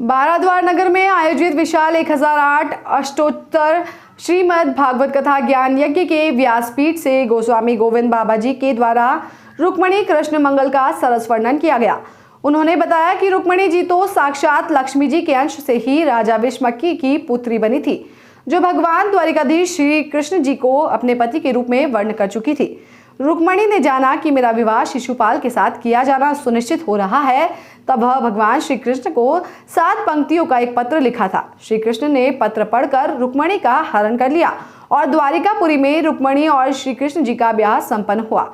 बाराद्वार नगर में आयोजित विशाल 1008 अष्टोत्तर श्रीमद् भागवत कथा ज्ञान यज्ञ के व्यासपीठ से गोस्वामी गोविंद बाबा जी के द्वारा रुक्मणी कृष्ण मंगल का सरस वर्णन किया गया। उन्होंने बताया कि रुक्मणी जी तो साक्षात लक्ष्मी जी के अंश से ही राजा विष्मक्की की पुत्री बनी थी, जो भगवान द्वारिकाधीश श्री कृष्ण जी को अपने पति के रूप में वर्ण कर चुकी थी। रुक्मणी ने जाना कि मेरा विवाह शिशुपाल के साथ किया जाना सुनिश्चित हो रहा है, तब वह भगवान श्री कृष्ण को 7 पंक्तियों का एक पत्र लिखा था। श्री कृष्ण ने पत्र पढ़कर रुक्मणी का हरण कर लिया और द्वारिकापुरी में रुक्मणी और श्री कृष्ण जी का ब्याह संपन्न हुआ।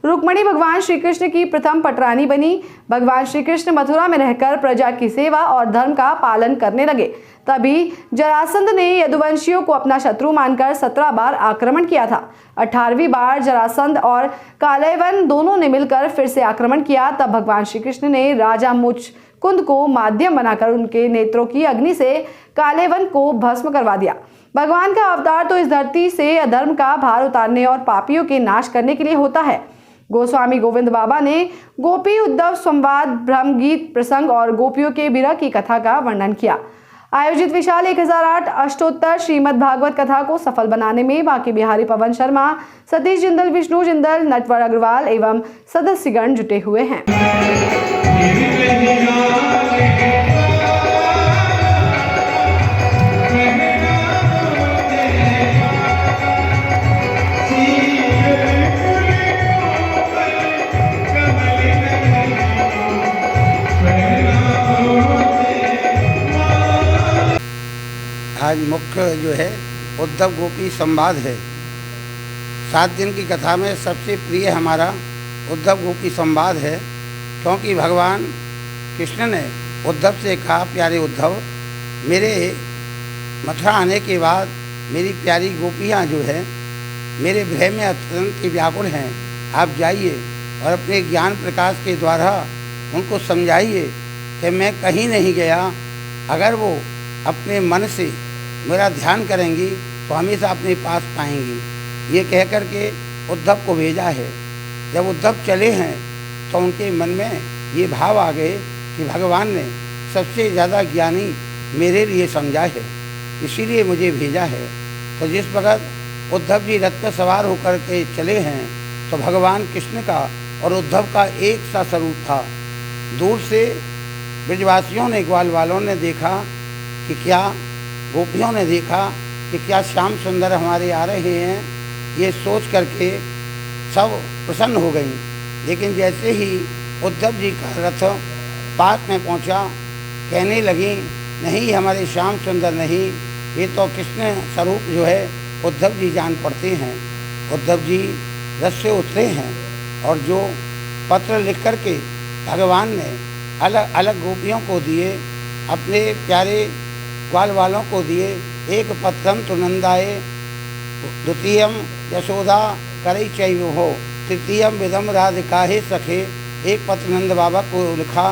रुक्मणी भगवान श्री कृष्ण की प्रथम पटरानी बनी। भगवान श्री कृष्ण मथुरा में रहकर प्रजा की सेवा और धर्म का पालन करने लगे। तभी जरासंध ने यदुवंशियों को अपना शत्रु मानकर 17 बार आक्रमण किया था। 18वीं बार जरासंध और कालयवन दोनों ने मिलकर फिर से आक्रमण किया। तब भगवान श्री कृष्ण ने राजा मुचकुंद को माध्यम बनाकर उनके नेत्रों की अग्नि से कालयवन को भस्म करवा दिया। भगवान का अवतार तो इस धरती से अधर्म का भार उतारने और पापियों के नाश करने के लिए होता है। गोस्वामी गोविंद बाबा ने गोपी उद्धव संवाद, ब्रह्म गीत प्रसंग और गोपियों के विरह की कथा का वर्णन किया। आयोजित विशाल 1008 अष्टोत्तर श्रीमद् भागवत कथा को सफल बनाने में बांके बिहारी पवन शर्मा, सतीश जिंदल, विष्णु जिंदल, नटवर अग्रवाल एवं सदस्यगण जुटे हुए हैं। आज मुख्य जो है उद्धव गोपी संवाद है। 7 दिन की कथा में सबसे प्रिय हमारा उद्धव गोपी संवाद है, क्योंकि भगवान कृष्ण ने उद्धव से कहा, प्यारे उद्धव, मेरे मथुरा आने के बाद मेरी प्यारी गोपियाँ जो है मेरे भय में अत्यंत व्याकुल हैं। आप जाइए और अपने ज्ञान प्रकाश के द्वारा उनको समझाइए कि मैं कहीं नहीं गया। अगर वो अपने मन से मेरा ध्यान करेंगी तो हमेशा अपने पास पाएंगी। ये कह कर के उद्धव को भेजा है। जब उद्धव चले हैं तो उनके मन में ये भाव आ गए कि भगवान ने सबसे ज़्यादा ज्ञानी मेरे लिए समझा है, इसीलिए मुझे भेजा है। तो जिस वक्त उद्धव जी रथ पर सवार होकर के चले हैं तो भगवान कृष्ण का और उद्धव का एक सा स्वरूप था। दूर से ब्रजवासियों ने, ग्वाल वालों ने देखा कि क्या, गोपियों ने देखा कि क्या श्याम सुंदर हमारे आ रहे हैं, ये सोच करके सब प्रसन्न हो गई। लेकिन जैसे ही उद्धव जी का रथ पास में पहुंचा, कहने लगी, नहीं, हमारे श्याम सुंदर नहीं, ये तो कृष्ण स्वरूप जो है उद्धव जी जान पड़ते हैं। उद्धव जी रथ से उतरे हैं और जो पत्र लिख कर के भगवान ने अलग अलग गोपियों को दिए, अपने प्यारे ग्वाल वालों को दिए। एक पत्रम तो नंदाए, द्वितीयम यशोदा करई चैव हो, तृतीयम विदम राधिकाहे सखे। एक पत्र नंद बाबा को लिखा,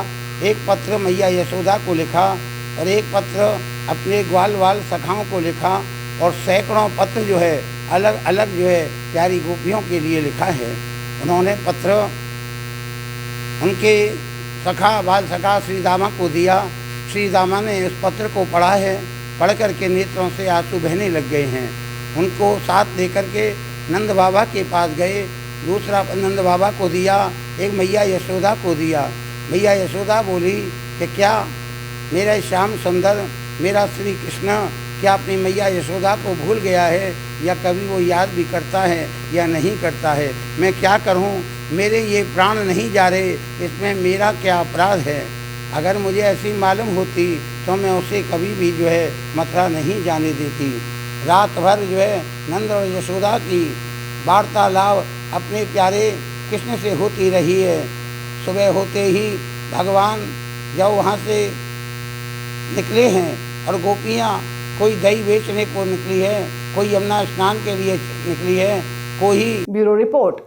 एक पत्र मैया यशोदा को लिखा और एक पत्र अपने ग्वाल वाल सखाओं को लिखा और सैकड़ों पत्र जो है अलग अलग जो है प्यारी गोपियों के लिए लिखा है। उन्होंने पत्र उनके सखा, बाल सखा श्री दामा को दिया। श्री दामा ने उस पत्र को पढ़ा है। पढ़ कर के नेत्रों से आंसू बहने लग गए हैं। उनको साथ लेकर के नंद बाबा के पास गए। दूसरा नंद बाबा को दिया, एक मैया यशोदा को दिया। मैया यशोदा बोली कि क्या मेरा श्याम सुंदर, मेरा श्री कृष्ण क्या अपनी मैया यशोदा को भूल गया है, या कभी वो याद भी करता है या नहीं करता है? मैं क्या करूं, मेरे ये प्राण नहीं जा रहे, इसमें मेरा क्या अपराध है? अगर मुझे ऐसी मालूम होती तो मैं उसे कभी भी जो है मथुरा नहीं जाने देती। रात भर जो है नंद और यशोदा की वार्तालाप अपने प्यारे कृष्ण से होती रही है। सुबह होते ही भगवान जब वहाँ से निकले हैं और गोपियाँ, कोई दही बेचने को निकली है, कोई यमुना स्नान के लिए निकली है, कोई। Bureau report.